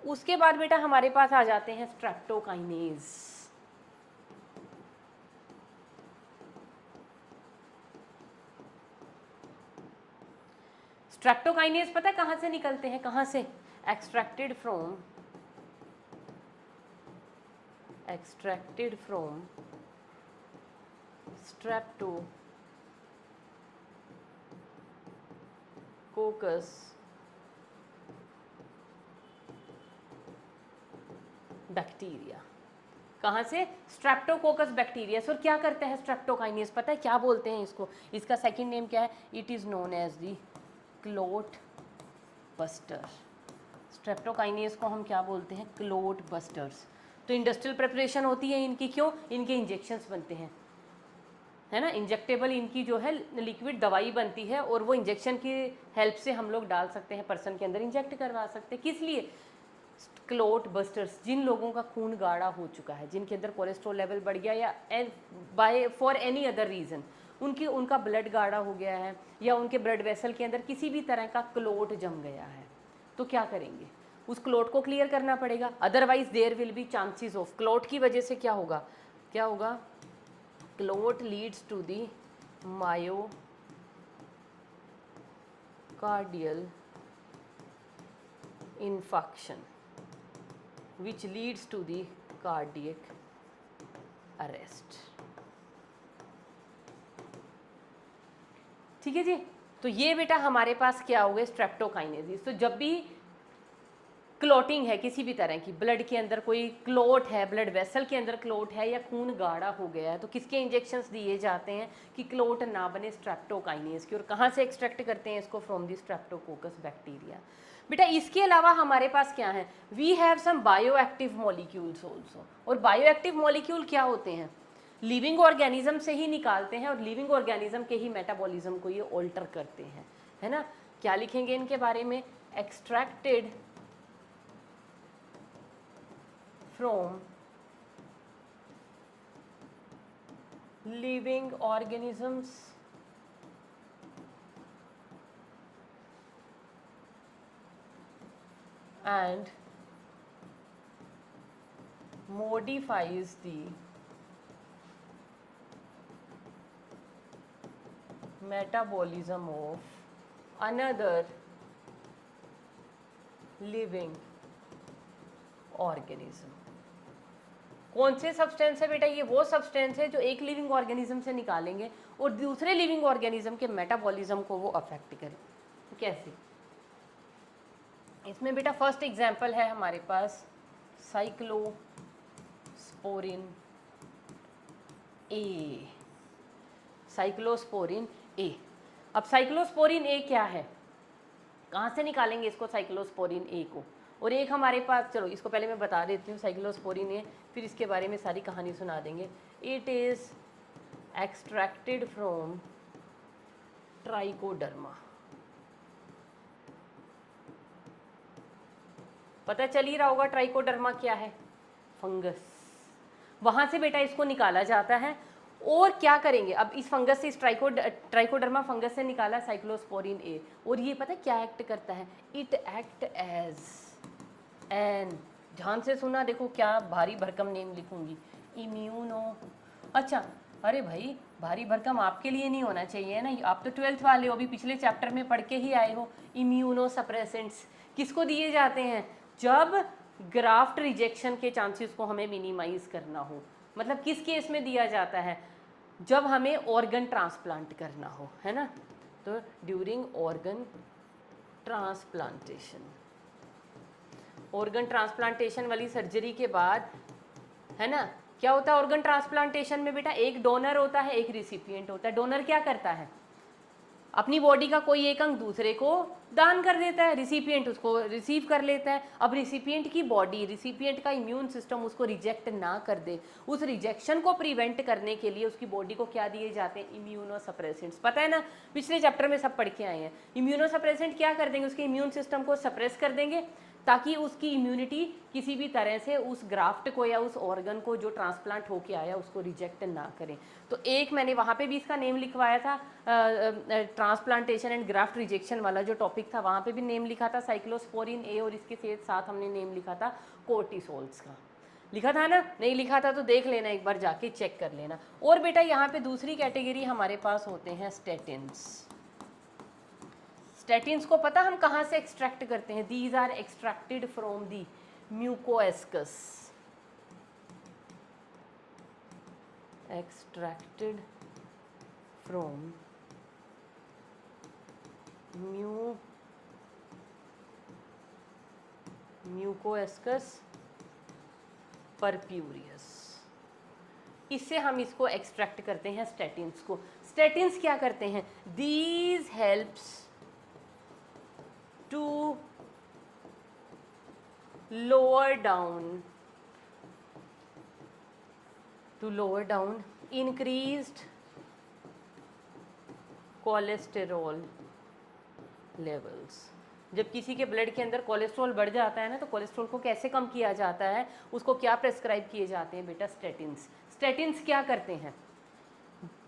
उसके बाद बेटा हमारे पास आ जाते हैं स्ट्रेप्टोकाइनेज। स्ट्रेप्टोकाइनेज पता है कहाँ से निकलते हैं? कहाँ से? Extracted from Streptococcus bacteria. कहाँ से? Streptococcus bacteria. और क्या करता है स्ट्रेप्टोकाइनेज? पता है क्या बोलते हैं इसको? इसका सेकंड नेम क्या है? It is known as the clot buster. Streptokinase को हम क्या बोलते हैं? Clot busters. तो इंडस्ट्रियल प्रिपरेशन होती है इनकी, क्यों? इनके इंजेक्शंस बनते हैं, है ना। इंजेक्टेबल इनकी जो है लिक्विड दवाई बनती है और वो इंजेक्शन की हेल्प से हम लोग डाल सकते हैं, पर्सन के अंदर इंजेक्ट करवा सकते हैं। किस लिए? Clot busters. जिन लोगों का खून गाढ़ा हो चुका है, जिनके अंदर कोलेस्ट्रॉल लेवल बढ़ गया या by for any other reason उनका ब्लड गाढ़ा हो गया है या उनके ब्लड वेसल के अंदर किसी भी तरह का क्लोट जम गया है, तो क्या करेंगे? उस क्लोट को क्लियर करना पड़ेगा। Otherwise there will be chances of, clot की वजह से क्या होगा? क्या होगा? Clot leads to the myocardial infarction which leads to the cardiac arrest। ठीक है जी। तो ये बेटा हमारे पास क्या हो गए? स्ट्रेप्टोकाइनेसिस। तो जब भी क्लोटिंग है किसी भी तरह की, ब्लड के अंदर कोई क्लोट है, ब्लड वेसल के अंदर क्लोट है या खून गाढ़ा हो गया है, तो किसके इंजेक्शंस दिए जाते हैं कि क्लोट ना बने? स्ट्रेप्टोकाइनेज की। और कहाँ से एक्सट्रैक्ट करते हैं इसको? From the streptococcus bacteria. बेटा इसके अलावा हमारे पास क्या है? We have some bioactive molecules also. और बायो एक्टिव मॉलिक्यूल क्या होते हैं? लिविंग ऑर्गेनिज्म से ही निकालते हैं और लिविंग ऑर्गेनिज्म के ही मेटाबॉलिज्म को ये ऑल्टर करते हैं, है ना। क्या लिखेंगे इनके बारे में? Extracted from living organisms and modifies the metabolism of another living organism। कौन से सब्सटेंस है बेटा? ये वो सब्सटेंस है जो एक लिविंग ऑर्गेनिज्म से निकालेंगे और दूसरे लिविंग ऑर्गेनिज्म के मेटाबॉलिज्म को वो अफेक्ट करें। तो कैसे? इसमें बेटा फर्स्ट एग्जांपल है हमारे पास साइक्लोस्पोरिन ए। साइक्लोस्पोरिन ए। अब साइक्लोस्पोरिन ए क्या है? कहाँ से निकालेंगे इसको साइक्लोस्पोरिन ए को? और एक हमारे पास, चलो इसको पहले मैं बता देती हूँ साइक्लोस्पोरिन ए, फिर इसके बारे में सारी कहानी सुना देंगे। It is extracted from trichoderma. पता चल ही रहा होगा ट्राइकोडर्मा क्या है? फंगस। वहाँ से बेटा इसको निकाला जाता है। और क्या करेंगे अब इस फंगस से, इस ट्राइकोडर्मा फंगस से निकाला साइक्लोस्पोरिन ए, और ये पता क्या एक्ट करता है? इट एक्ट एज एन, ध्यान से सुना, देखो क्या भारी भरकम नेम लिखूंगी, इम्यूनो। अच्छा, अरे भाई भारी भरकम आपके लिए नहीं होना चाहिए ना, आप तो 12th वाले हो, अभी पिछले चैप्टर में पढ़ के ही आए हो। इम्यूनो सप्रेसेंट्स किसको दिए जाते हैं? जब ग्राफ्ट रिजेक्शन के चांसेस को हमें मिनिमाइज करना हो। मतलब किस केस में दिया जाता है? जब हमें ऑर्गन ट्रांसप्लांट करना हो, है ना। तो during organ transplantation, organ transplantation वाली सर्जरी के बाद, है ना, क्या होता है ऑर्गन ट्रांसप्लांटेशन में बेटा? एक डोनर होता है, एक रिसिपिएंट होता है। डोनर क्या करता है? अपनी बॉडी का कोई एक अंग दूसरे को दान कर देता है, रिसिपिएंट उसको रिसीव कर लेता है। अब रिसिपिएंट की बॉडी, रिसिपिएंट का इम्यून सिस्टम उसको रिजेक्ट ना कर दे, उस रिजेक्शन को प्रिवेंट करने के लिए उसकी बॉडी को क्या दिए जाते हैं? इम्यूनोसप्रेसेंट्स। पता है ना, पिछले चैप्टर में सब पढ़ के आए हैं। इम्यूनोसप्रेसेंट क्या कर देंगे? उसके इम्यून सिस्टम को सप्रेस कर देंगे ताकि उसकी इम्यूनिटी किसी भी तरह से उस ग्राफ्ट को या उस ऑर्गन को जो ट्रांसप्लांट होके आया उसको रिजेक्ट ना करें। तो एक मैंने वहाँ पे भी इसका नेम लिखवाया था, ट्रांसप्लांटेशन एंड ग्राफ्ट रिजेक्शन वाला जो टॉपिक था, वहाँ पे भी नेम लिखा था साइक्लोस्पोरिन ए, और इसके साथ हमने नेम लिखा था कोर्टिसोल्स का। लिखा था ना? नहीं लिखा था तो देख लेना, एक बार जाके चेक कर लेना। और बेटा यहाँ पे दूसरी कैटेगरी हमारे पास होते हैं स्टेटिन्स। स्टेटिन्स को पता हम कहाँ से एक्सट्रैक्ट करते हैं? These are extracted from the Monascus. Extracted from Monascus purpureus. इससे हम इसको एक्सट्रैक्ट करते हैं स्टेटिन्स को। स्टेटिन्स क्या करते हैं? These helps to lower down increased cholesterol levels। जब किसी के ब्लड के अंदर कोलेस्ट्रॉल बढ़ जाता है ना, तो कोलेस्ट्रॉल को कैसे कम किया जाता है? उसको क्या प्रेस्क्राइब किए जाते हैं बेटा? स्टेटिन्स। स्टेटिन्स क्या करते हैं?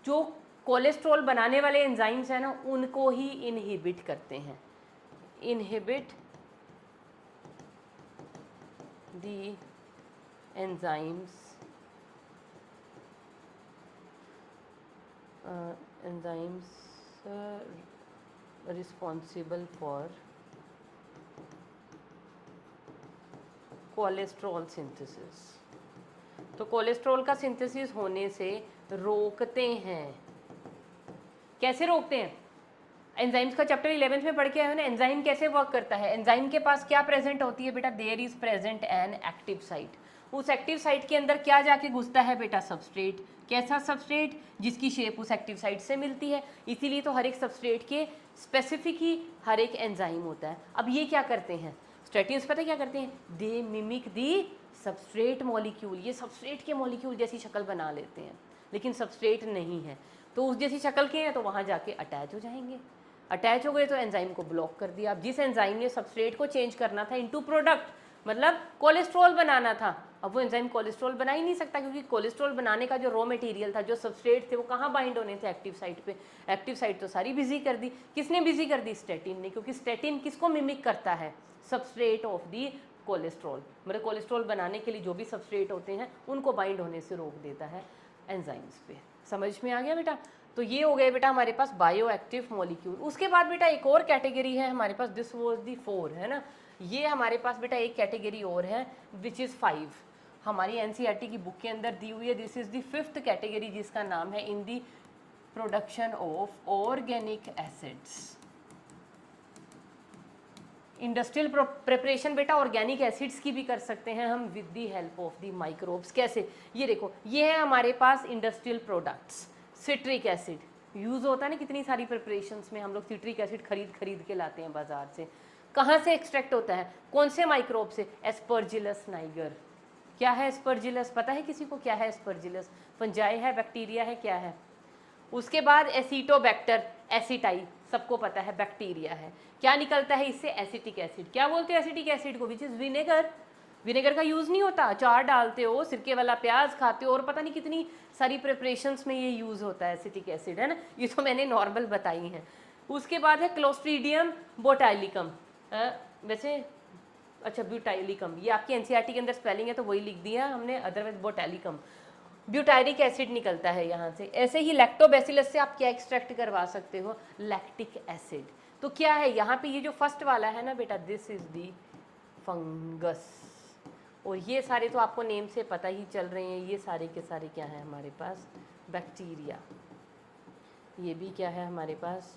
जो कोलेस्ट्रॉल बनाने वाले एंजाइम्स हैं ना, उनको ही इनहिबिट करते हैं। inhibit the enzymes responsible for cholesterol synthesis. तो कोलेस्ट्रॉल का सिंथेसिस होने से रोकते हैं। कैसे रोकते हैं? एंजाइम्स का चैप्टर 11th में पढ़ के आए हो ना, एंजाइम कैसे वर्क करता है? एंजाइम के पास क्या प्रेजेंट होती है बेटा? There is present an active site. उस एक्टिव साइट के अंदर क्या जाके घुसता है बेटा? सबस्ट्रेट। कैसा सबस्ट्रेट? जिसकी शेप उस एक्टिव साइट से मिलती है। इसीलिए तो हर एक सबस्ट्रेट के स्पेसिफिक ही हर एक एंजाइम होता है। अब ये क्या करते हैं स्टेटिन्स? पता क्या करते हैं? दे मिमिक दी सबस्ट्रेट मॉलिक्यूल। ये सबस्ट्रेट के मॉलिक्यूल जैसी शक्ल बना लेते हैं, लेकिन सबस्ट्रेट नहीं है, तो उस जैसी शक्ल के हैं तो वहाँ जाके अटैच हो जाएंगे। अटैच हो गए तो एंजाइम को ब्लॉक कर दिया। अब जिस एंजाइम ने सबस्ट्रेट को चेंज करना था इनटू प्रोडक्ट, मतलब कोलेस्ट्रॉल बनाना था, अब वो एंजाइम कोलेस्ट्रॉल बना ही नहीं सकता, क्योंकि कोलेस्ट्रॉल बनाने का जो रॉ मटेरियल था, जो सबस्ट्रेट थे, वो कहाँ बाइंड होने थे? एक्टिव साइट पे। एक्टिव साइट तो सारी बिजी कर दी। किसने बिजी कर दी? स्टेटिन ने, क्योंकि स्टेटिन किसको मिमिक करता है? सबस्ट्रेट ऑफ दी कोलेस्ट्रॉल, मतलब कोलेस्ट्रॉल बनाने के लिए जो भी सबस्ट्रेट होते हैं उनको बाइंड होने से रोक देता है एंजाइम्स पे। समझ में आ गया बेटा? तो ये हो गए बेटा हमारे पास बायो एक्टिव मॉलिक्यूल। उसके बाद बेटा एक और कैटेगरी है हमारे पास, दिस वाज दी 4 है ना। ये हमारे पास बेटा एक कैटेगरी और है विच इज़ 5, हमारी एनसीईआरटी की बुक के अंदर दी हुई है। This is the 5th category जिसका नाम है in the production of organic acids. Industrial preparation बेटा ऑर्गेनिक एसिड्स की भी कर सकते हैं हम with the help of the microbes. कैसे? ये देखो, ये है हमारे पास industrial products. Citric acid use होता है ना कितनी सारी प्रिपरेशंस में, हम लोग सिट्रिक एसिड खरीद के लाते हैं बाजार से। कहाँ से एक्सट्रैक्ट होता है? कौन से माइक्रोब से? Aspergillus Niger. क्या है एस्परजिलस? पता है किसी को क्या है एस्परजिलस? फंजाई है, बैक्टीरिया है, क्या है? उसके बाद एसिटोबैक्टर, एसिटाई, सबको पता है बैक्टीरिया है। क्या निकलता है इससे? Acetic acid. क्या बोलते हैं एसिटिक एसिड को? Which is vinegar. विनेगर का यूज़ नहीं होता, अचार डालते हो, सिरके वाला प्याज खाते हो, और पता नहीं कितनी सारी प्रिपरेशंस में ये यूज़ होता है एसिटिक एसिड, है ना। ये तो मैंने नॉर्मल बताई हैं। उसके बाद है क्लोस्ट्रीडियम बोटाइलिकम, वैसे अच्छा ब्यूटाइलिकम, ये आपकी एनसीईआरटी के अंदर स्पेलिंग है तो वही लिख दिया हमने, अदरवाइज बोटाइलिकम। ब्यूटायरिक एसिड निकलता है यहाँ से। ऐसे ही लैक्टोबैसिलस से आप क्या एक्सट्रैक्ट करवा सकते हो? Lactic acid. तो क्या है यहाँ पे, ये जो फर्स्ट वाला है ना बेटा, दिस इज दी फंगस। और ये सारे तो आपको नेम से पता ही चल रहे हैं, ये सारे के सारे क्या है हमारे पास? बैक्टीरिया। ये भी क्या है हमारे पास?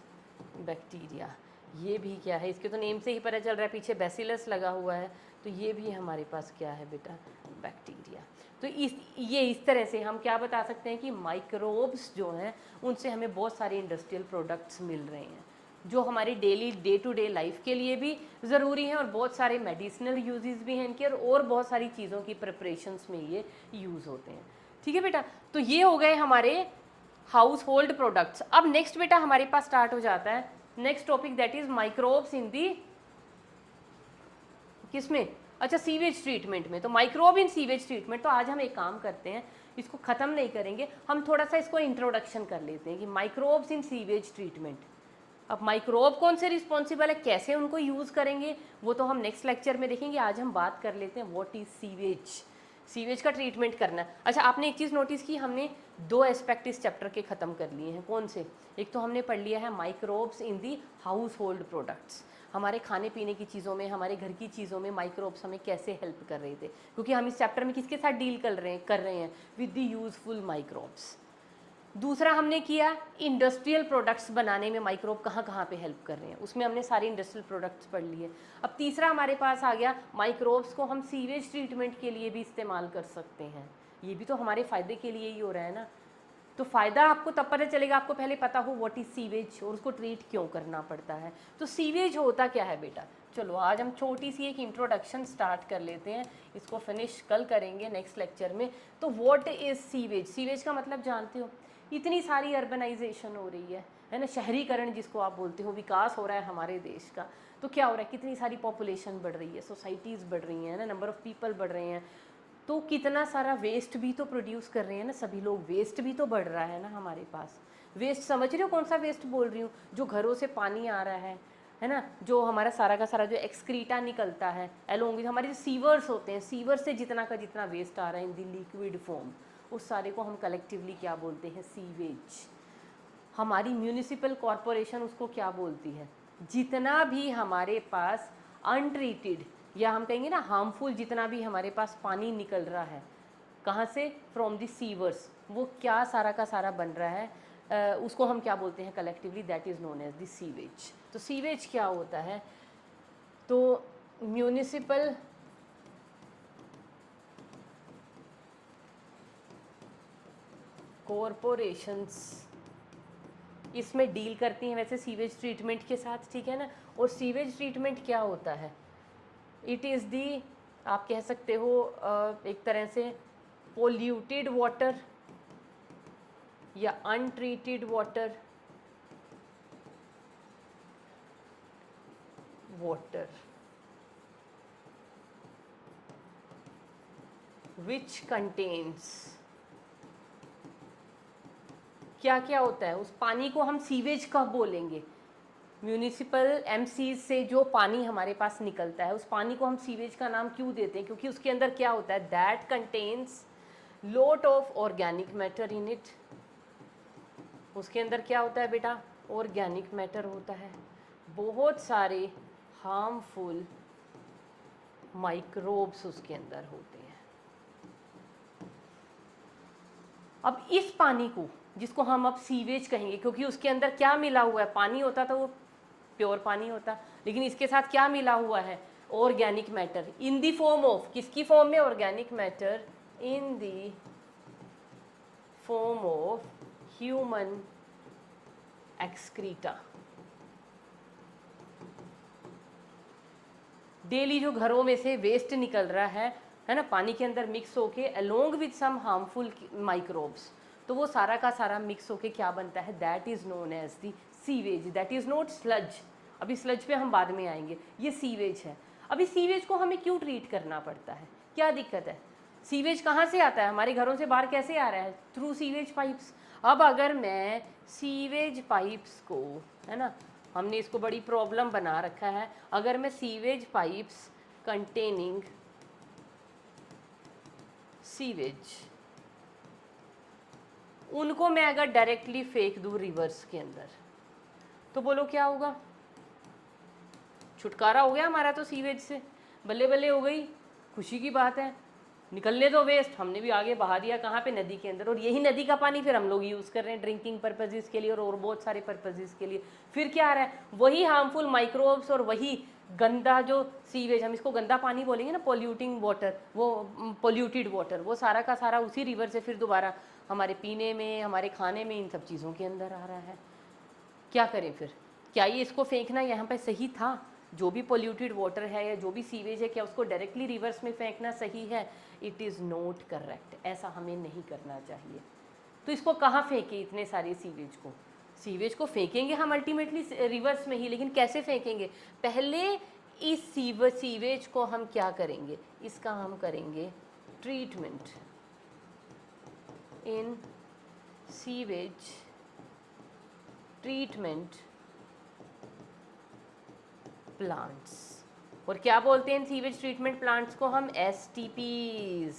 बैक्टीरिया। ये भी क्या है? इसके तो नेम से ही पता चल रहा है, पीछे बैसिलस लगा हुआ है, तो ये भी हमारे पास क्या है बेटा? बैक्टीरिया। तो इस तरह से हम क्या बता सकते हैं कि माइक्रोब्स जो हैं उनसे हमें बहुत सारे इंडस्ट्रियल प्रोडक्ट्स मिल रहे हैं जो हमारी daily day to day life के लिए भी ज़रूरी हैं, और बहुत सारे मेडिसिनल यूजेस भी हैं इनके, और बहुत सारी चीज़ों की प्रिपरेशंस में ये यूज़ होते हैं। ठीक है बेटा? तो ये हो गए हमारे हाउस होल्ड प्रोडक्ट्स। अब नेक्स्ट बेटा हमारे पास स्टार्ट हो जाता है next topic, that is microbes in the, किसमें? अच्छा, सीवेज ट्रीटमेंट में। तो माइक्रोब इन सीवेज ट्रीटमेंट, तो आज हम एक काम करते हैं, इसको ख़त्म नहीं करेंगे, हम थोड़ा सा इसको इंट्रोडक्शन कर लेते हैं कि माइक्रोब्स इन सीवेज ट्रीटमेंट। अब माइक्रोब कौन से रिस्पॉन्सिबल है, कैसे उनको यूज़ करेंगे, वो तो हम नेक्स्ट लेक्चर में देखेंगे। आज हम बात कर लेते हैं व्हाट इज़ सीवेज, सीवेज का ट्रीटमेंट करना है। अच्छा, आपने एक चीज़ नोटिस की, हमने 2 एस्पेक्ट इस चैप्टर के ख़त्म कर लिए हैं। कौन से? एक तो हमने पढ़ लिया है microbes in the house hold products, हमारे खाने पीने की चीज़ों में, हमारे घर की चीज़ों में माइक्रोब्स हमें कैसे हेल्प कर रहे थे, क्योंकि हम इस चैप्टर में किसके साथ डील कर रहे हैं विद द यूजफुल माइक्रोब्स। दूसरा हमने किया इंडस्ट्रियल प्रोडक्ट्स बनाने में माइक्रोब कहाँ कहाँ पे हेल्प कर रहे हैं, उसमें हमने सारे इंडस्ट्रियल प्रोडक्ट्स पढ़ लिए। अब तीसरा हमारे पास आ गया, माइक्रोब्स को हम सीवेज ट्रीटमेंट के लिए भी इस्तेमाल कर सकते हैं। ये भी तो हमारे फ़ायदे के लिए ही हो रहा है ना। तो फ़ायदा आपको तब पता चलेगा, आपको पहले पता हो व्हाट इज़ सीवेज और उसको ट्रीट क्यों करना पड़ता है। तो सीवेज होता क्या है बेटा? चलो आज हम छोटी सी एक इंट्रोडक्शन स्टार्ट कर लेते हैं, इसको फिनिश कल करेंगे नेक्स्ट लेक्चर में। तो व्हाट इज़ सीवेज? सीवेज का मतलब जानते हो? इतनी सारी अर्बनाइजेशन हो रही है ना, शहरीकरण जिसको आप बोलते हो, विकास हो रहा है हमारे देश का। तो क्या हो रहा है, कितनी सारी पॉपुलेशन बढ़ रही है, सोसाइटीज़ बढ़ रही हैं ना, नंबर ऑफ़ पीपल बढ़ रहे हैं, तो कितना सारा वेस्ट भी तो प्रोड्यूस कर रहे हैं ना सभी लोग, वेस्ट भी तो बढ़ रहा है ना हमारे पास। वेस्ट समझ रहे हो कौन सा वेस्ट बोल रही हूँ? जो घरों से पानी आ रहा है ना, जो हमारा सारा का सारा जो एक्सक्रीटा निकलता है एलोंग विद हमारे जो सीवर्स होते हैं, सीवर से जितना का जितना वेस्ट आ रहा है इन दी लिक्विड फॉर्म, उस सारे को हम कलेक्टिवली क्या बोलते हैं? सीवेज। हमारी म्यूनिसिपल कॉरपोरेशन उसको क्या बोलती है? जितना भी हमारे पास अनट्रीटेड या हम कहेंगे ना हार्मफुल जितना भी हमारे पास पानी निकल रहा है, कहाँ से? फ्रॉम द सीवर्स, वो क्या सारा का सारा बन रहा है, उसको हम क्या बोलते हैं collectively? That is known as the sewage. तो सीवेज क्या होता है? तो म्यूनिसिपल कॉरपोरेशंस इसमें डील करती हैं वैसे सीवेज ट्रीटमेंट के साथ, ठीक है ना। और सीवेज ट्रीटमेंट क्या होता है? इट इज़ दी, आप कह सकते हो एक तरह से पोल्यूटेड वाटर या अनट्रीटेड वाटर, विच कंटेन्स, क्या क्या होता है उस पानी को हम सीवेज कब बोलेंगे? म्यूनिसिपल एमसीज से जो पानी हमारे पास निकलता है उस पानी को हम सीवेज का नाम क्यों देते हैं? क्योंकि उसके अंदर क्या होता है, that contains lot of organic matter in it. उसके अंदर क्या होता है बेटा, ऑर्गेनिक मैटर होता है, बहुत सारे हार्मफुल माइक्रोब्स उसके अंदर होते हैं। अब इस पानी को, जिसको हम अब सीवेज कहेंगे, क्योंकि उसके अंदर क्या मिला हुआ है, पानी होता तो वो प्योर पानी होता, लेकिन इसके साथ क्या मिला हुआ है, organic matter in the form of, किसकी फॉर्म में, organic matter in the form of human excreta. Daily जो घरों में से वेस्ट निकल रहा है ना, पानी के अंदर मिक्स होके along with some harmful microbes, तो वो सारा का सारा मिक्स होके क्या बनता है, that is known as the sewage. That is not sludge, अभी स्लज पे हम बाद में आएंगे, ये सीवेज है। अभी सीवेज को हमें क्यों ट्रीट करना पड़ता है, क्या दिक्कत है? सीवेज कहाँ से आता है, हमारे घरों से बाहर कैसे आ रहा है, थ्रू सीवेज पाइप्स। अब अगर मैं सीवेज पाइप्स को, है ना, हमने इसको बड़ी प्रॉब्लम बना रखा है, अगर मैं सीवेज पाइप्स कंटेनिंग सीवेज, उनको मैं अगर डायरेक्टली फेंक दूँ रिवर्स के अंदर, तो बोलो क्या होगा, छुटकारा हो गया हमारा तो सीवेज से, बल्ले बल्ले हो गई, खुशी की बात है, निकलने दो वेस्ट, हमने भी आगे बहा दिया कहाँ पे, नदी के अंदर, और यही नदी का पानी फिर हम लोग यूज़ कर रहे हैं ड्रिंकिंग पर्पजेज़ के लिए और बहुत सारे पर्पजेज़ के लिए। फिर क्या आ रहा है, वही हार्मफुल माइक्रोब्स और वही गंदा जो सीवेज, हम इसको गंदा पानी बोलेंगे ना, पोल्यूटिंग वाटर, वो पोल्यूटेड वाटर, वो सारा का सारा उसी रिवर से फिर दोबारा हमारे पीने में, हमारे खाने में, इन सब चीज़ों के अंदर आ रहा है। क्या करें फिर, क्या ये इसको फेंकना यहाँ पे सही था, जो भी पोल्यूटेड वाटर है या जो भी सीवेज है, क्या उसको डायरेक्टली रिवर्स में फेंकना सही है? इट इज़ नॉट करेक्ट, ऐसा हमें नहीं करना चाहिए। तो इसको कहाँ फेंके, इतने सारे सीवेज को, सीवेज को फेंकेंगे हम अल्टीमेटली रिवर्स में ही, लेकिन कैसे फेंकेंगे? पहले इस सीवेज को हम क्या करेंगे, इसका हम करेंगे ट्रीटमेंट इन सीवेज ट्रीटमेंट प्लांट्स। और क्या बोलते हैं सीवेज ट्रीटमेंट प्लांट्स को हम, STPs,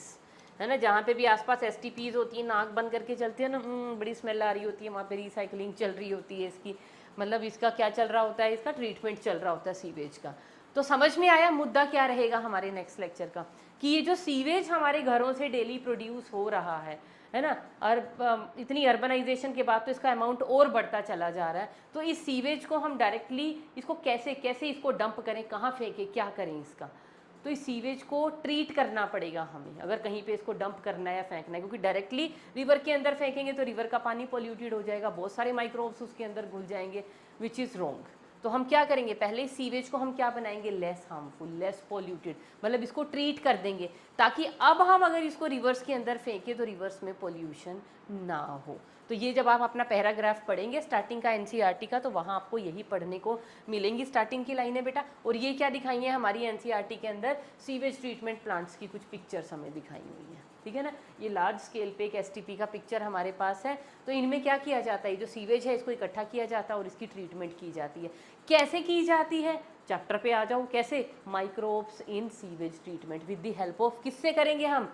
है ना, जहाँ पे भी आसपास STPs होती है, नाक बंद करके चलते हैं ना, बड़ी स्मेल आ रही होती है, वहाँ पे रिसाइकलिंग चल रही होती है इसकी, मतलब इसका क्या चल रहा होता है, इसका ट्रीटमेंट चल रहा होता है सीवेज का। तो समझ में आया मुद्दा क्या रहेगा हमारे नेक्स्ट लेक्चर का, कि ये जो सीवेज हमारे घरों से डेली प्रोड्यूस हो रहा है ना, और इतनी अर्बनाइजेशन के बाद तो इसका अमाउंट और बढ़ता चला जा रहा है, तो इस सीवेज को हम डायरेक्टली इसको कैसे कैसे इसको डंप करें, कहाँ फेंकें, क्या करें इसका? तो इस सीवेज को ट्रीट करना पड़ेगा हमें, अगर कहीं पे इसको डंप करना है या फेंकना है, क्योंकि डायरेक्टली रिवर के अंदर फेंकेंगे तो रिवर का पानी पोल्यूटेड हो जाएगा, बहुत सारे माइक्रोब्स उसके अंदर घुल जाएंगे, विच इज़ रॉन्ग। तो हम क्या करेंगे, पहले सीवेज को हम क्या बनाएंगे, लेस हार्मफुल, लेस पोल्यूटेड, मतलब इसको ट्रीट कर देंगे, ताकि अब हम अगर इसको रिवर्स के अंदर फेंकें तो रिवर्स में पोल्यूशन ना हो। तो ये जब आप अपना पैराग्राफ पढ़ेंगे स्टार्टिंग का NCERT का, तो वहाँ आपको यही पढ़ने को मिलेंगी स्टार्टिंग की लाइनें बेटा। और ये क्या दिखाई है हमारी NCERT के अंदर, सीवेज ट्रीटमेंट प्लांट्स की कुछ पिक्चर्स हमें दिखाई हुई हैं, ठीक है ना। ये लार्ज स्केल पे एक STP का पिक्चर हमारे पास है। तो इनमें क्या किया जाता है, जो सीवेज है इसको इकट्ठा किया जाता है और इसकी ट्रीटमेंट की जाती है। कैसे की जाती है, चैप्टर पे आ जाओ, कैसे, microbes in sewage treatment with the help of, किससे करेंगे हम,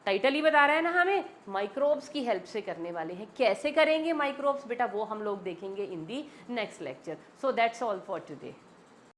टाइटल ही बता रहा है ना हमें, माइक्रोब्स की हेल्प से करने वाले हैं। कैसे करेंगे माइक्रोब्स बेटा, वो हम लोग देखेंगे in the next lecture. So that's all for today.